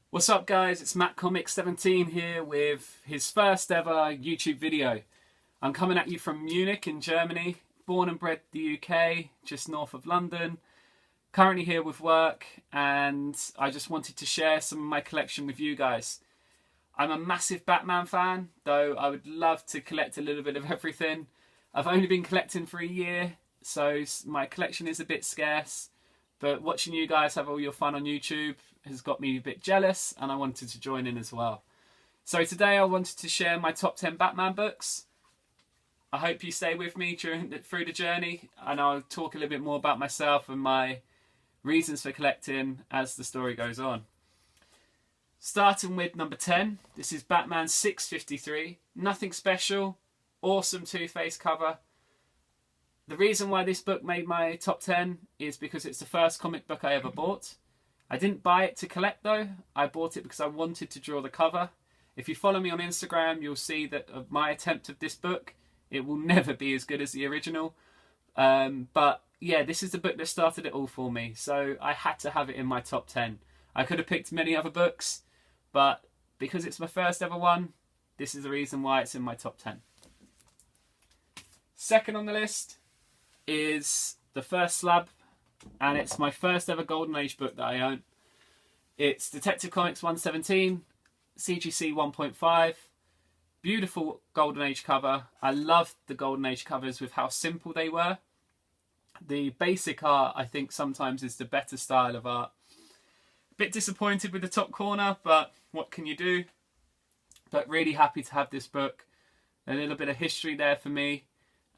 What's up guys, it's MattComics17 here with his first ever YouTube video. I'm coming at you from Munich in Germany, born and bred the UK, just north of London. Currently here with work and I just wanted to share some of my collection with you guys. I'm a massive Batman fan, though I would love to collect a little bit of everything. I've only been collecting for a year, so my collection is a bit scarce. But watching you guys have all your fun on YouTube has got me a bit jealous and I wanted to join in as well. So today I wanted to share my top 10 Batman books. I hope you stay with me through the journey and I'll talk a little bit more about myself and my reasons for collecting as the story goes on. Starting with number 10, this is Batman 653. Nothing special, awesome Two-Face cover. The reason why this book made my top 10 is because it's the first comic book I ever bought. I didn't buy it to collect though, I bought it because I wanted to draw the cover. If you follow me on Instagram, you'll see that of my attempt of this book, it will never be as good as the original. But yeah, this is the book that started it all for me, so I had to have it in my top 10. I could have picked many other books, but because it's my first ever one, this is the reason why it's in my top 10. Second on the list is The First Slab, and it's my first ever Golden Age book that I own. It's Detective Comics 117, CGC 1.5. Beautiful Golden Age cover. I loved the Golden Age covers with how simple they were. The basic art, I think, sometimes is the better style of art. A bit disappointed with the top corner, but what can you do? But really happy to have this book. A little bit of history there for me.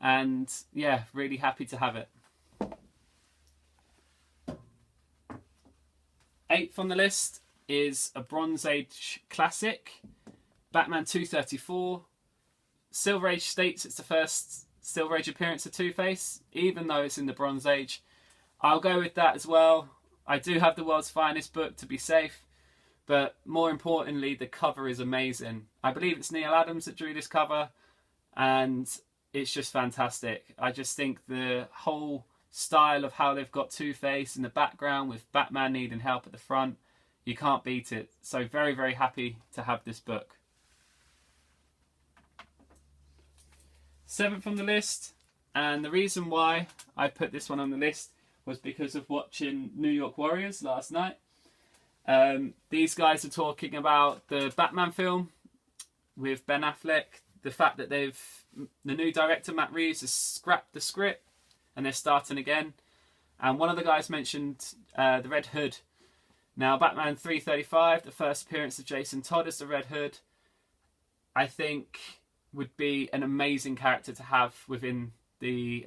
And yeah, really happy to have it. Eighth on the list is a Bronze Age classic, Batman 234. Silver Age states it's the first Silver Age appearance of Two-Face, even though it's in the Bronze Age. I'll go with that as well. I do have the world's finest book to be safe, but more importantly, the cover is amazing. I believe it's Neil Adams that drew this cover, and it's just fantastic. I just think the whole style of how they've got Two-Face in the background with Batman needing help at the front, you can't beat it. So very, very happy to have this book. Seventh on the list, and the reason why I put this one on the list was because of watching New York Warriors last night. These guys are talking about the Batman film with Ben Affleck, the fact that the new director Matt Reeves has scrapped the script and they're starting again. And one of the guys mentioned the Red Hood. Now, Batman 335, the first appearance of Jason Todd as the Red Hood, I think would be an amazing character to have within the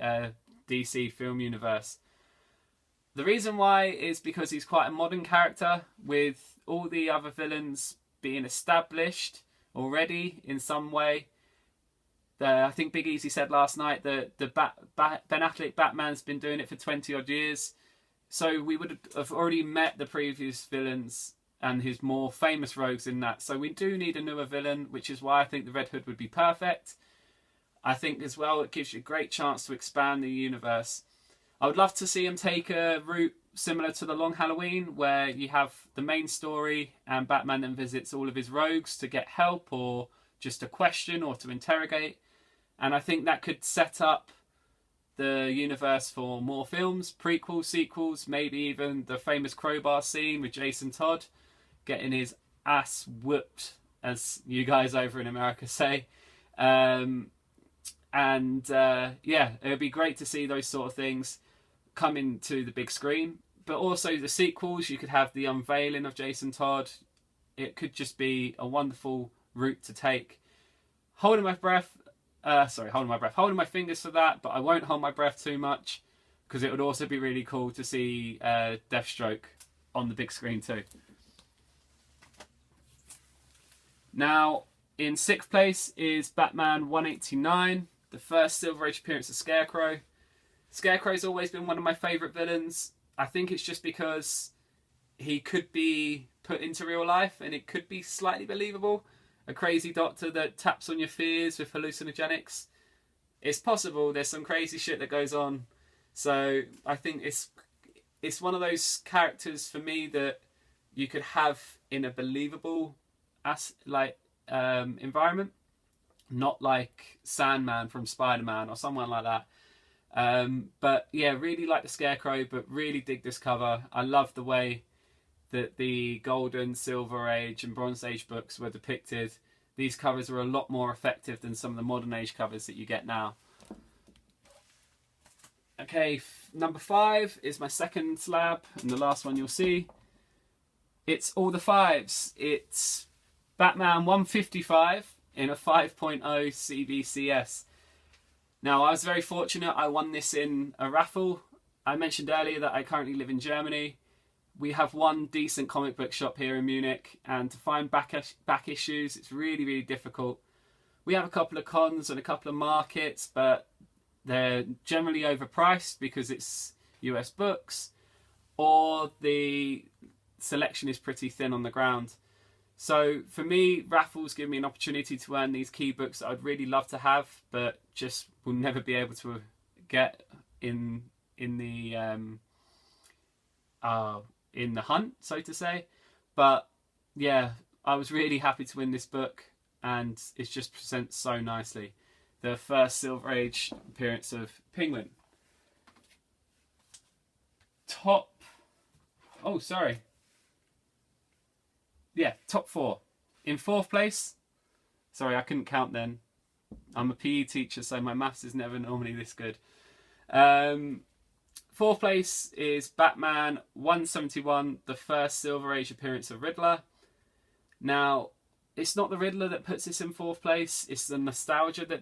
DC film universe. The reason why is because he's quite a modern character, with all the other villains being established already in some way. I think Big Easy said last night that Ben Affleck Batman's been doing it for 20 odd years. So we would have already met the previous villains and his more famous rogues in that. So we do need a newer villain, which is why I think the Red Hood would be perfect. I think as well it gives you a great chance to expand the universe. I would love to see him take a route similar to the Long Halloween, where you have the main story and Batman then visits all of his rogues to get help or just to question or to interrogate. And I think that could set up the universe for more films, prequels, sequels, maybe even the famous crowbar scene with Jason Todd getting his ass whooped, as you guys over in America say. Yeah, it would be great to see those sort of things come into the big screen. But also the sequels, you could have the unveiling of Jason Todd. It could just be a wonderful route to take. Holding my fingers for that, but I won't hold my breath too much because it would also be really cool to see Deathstroke on the big screen too. Now, in sixth place is Batman 189, the first Silver Age appearance of Scarecrow. Scarecrow's always been one of my favourite villains. I think it's just because he could be put into real life and it could be slightly believable. A crazy doctor that taps on your fears with hallucinogenics. It's possible, there's some crazy shit that goes on. So I think it's one of those characters for me that you could have in a believable environment, not like Sandman from Spider-Man or someone like that. But yeah, really like the Scarecrow, but really dig this cover. I love the way that the Golden, Silver Age and Bronze Age books were depicted. These covers are a lot more effective than some of the modern age covers that you get now. Okay, number 5 is my second slab, and the last one you'll see. It's all the 5s. It's Batman 155 in a 5.0 CBCS. Now, I was very fortunate. I won this in a raffle. I mentioned earlier that I currently live in Germany. We have one decent comic book shop here in Munich, and to find back issues, it's really, really difficult. We have a couple of cons and a couple of markets, but they're generally overpriced because it's US books, or the selection is pretty thin on the ground. So for me, raffles give me an opportunity to earn these key books that I'd really love to have, but just will never be able to get in the hunt, so to say. But yeah, I was really happy to win this book, and it just presents so nicely. The first Silver Age appearance of Penguin. Top 4. In 4th place, sorry, I couldn't count then. I'm a PE teacher, so my maths is never normally this good. 4th place is Batman 171, the first Silver Age appearance of Riddler. Now, it's not the Riddler that puts this in 4th place. It's the nostalgia that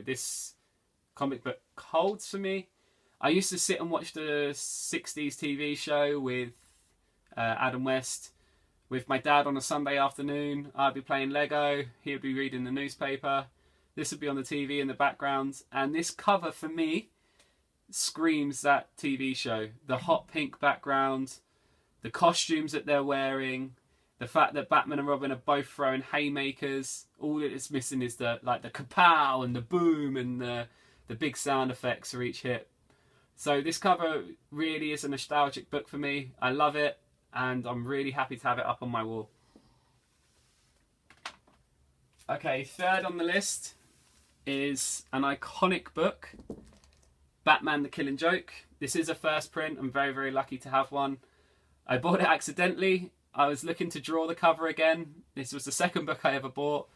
this comic book holds for me. I used to sit and watch the 60s TV show with Adam West with my dad on a Sunday afternoon. I'd be playing Lego, he would be reading the newspaper. This would be on the TV in the background. And this cover for me screams that TV show. The hot pink background, the costumes that they're wearing, the fact that Batman and Robin are both throwing haymakers. All that is missing is the kapow and the boom and the big sound effects for each hit. So this cover really is a nostalgic book for me. I love it, and I'm really happy to have it up on my wall. Okay, 3rd on the list is an iconic book, Batman the Killing Joke. This is a first print. I'm very, very lucky to have one. I bought it accidentally. I was looking to draw the cover again. This was the second book I ever bought.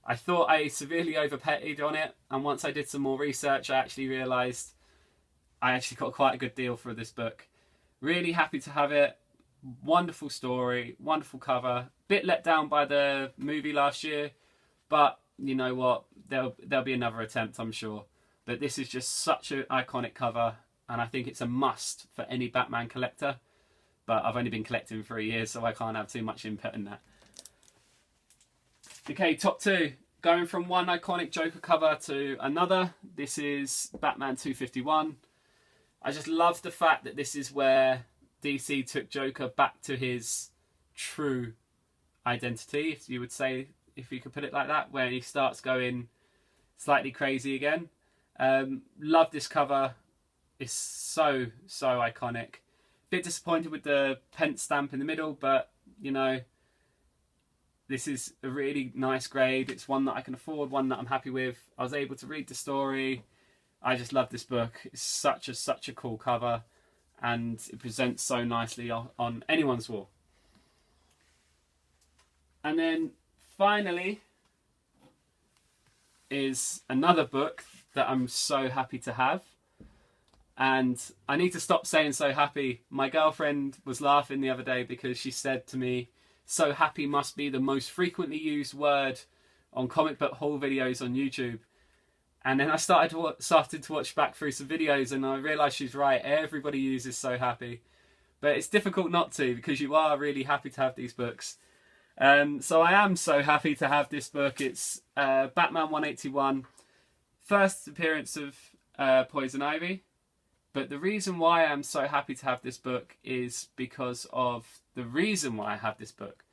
I thought I severely overpaid on it, and once I did some more research, I actually realised I actually got quite a good deal for this book. Really happy to have it. Wonderful story, wonderful cover. Bit let down by the movie last year, but you know what? There'll be another attempt, I'm sure. But this is just such an iconic cover, and I think it's a must for any Batman collector. But I've only been collecting for a year, so I can't have too much input in that. Okay, top 2. Going from one iconic Joker cover to another. This is Batman 251. I just love the fact that this is where DC took Joker back to his true identity, if you would say, if you could put it like that, where he starts going slightly crazy again. Love this cover. It's so iconic. Bit disappointed with the Pence stamp in the middle, but you know, this is a really nice grade. It's one that I can afford, one that I'm happy with. I was able to read the story. I just love this book. It's such a cool cover, and it presents so nicely on anyone's wall. And then finally is another book that I'm so happy to have. And I need to stop saying so happy. My girlfriend was laughing the other day because she said to me, so happy must be the most frequently used word on comic book haul videos on YouTube. And then I started to watch back through some videos, and I realised she's right. Everybody uses so happy. But it's difficult not to, because you are really happy to have these books. So I am so happy to have this book. It's Batman 181. First appearance of Poison Ivy. But the reason why I'm so happy to have this book is because of the reason why I have this book.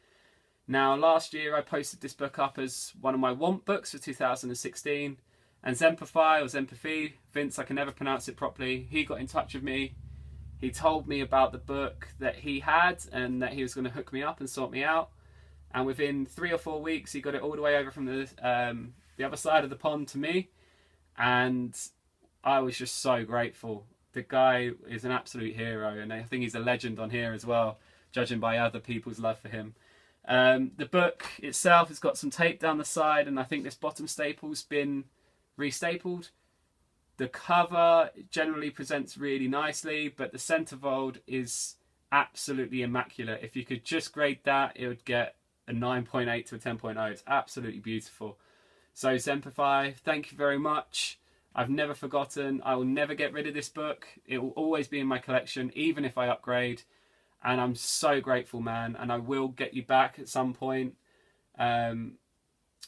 Now, last year I posted this book up as one of my want books for 2016. And Zempathy, Vince, I can never pronounce it properly, he got in touch with me He told me about the book that he had and that he was going to hook me up and sort me out. And within 3 or 4 weeks, he got it all the way over from the other side of the pond to me. And I was just so grateful. The guy is an absolute hero, and I think he's a legend on here as well, judging by other people's love for him. The book itself has got some tape down the side, and I think this bottom staple's been restapled. The cover generally presents really nicely, but the centerfold is absolutely immaculate. If you could just grade that, it would get a 9.8 to a 10.0. It's absolutely beautiful. So Semperfi, thank you very much. I've never forgotten. I will never get rid of this book. It will always be in my collection, even if I upgrade. And I'm so grateful, man. And I will get you back at some point,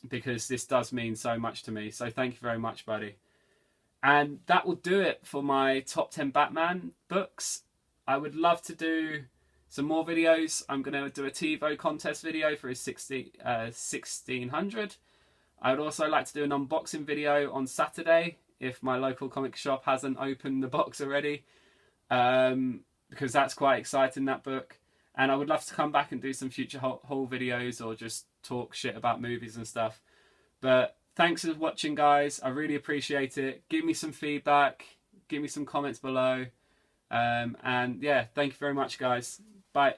because this does mean so much to me. So thank you very much, buddy. And that will do it for my top 10 Batman books. I would love to do some more videos. I'm going to do a TiVo contest video for his 1600. I would also like to do an unboxing video on Saturday if my local comic shop hasn't opened the box already, because that's quite exciting, that book. And I would love to come back and do some future haul videos or just talk shit about movies and stuff. But thanks for watching, guys. I really appreciate it. Give me some feedback. Give me some comments below. And yeah, thank you very much, guys. Bye.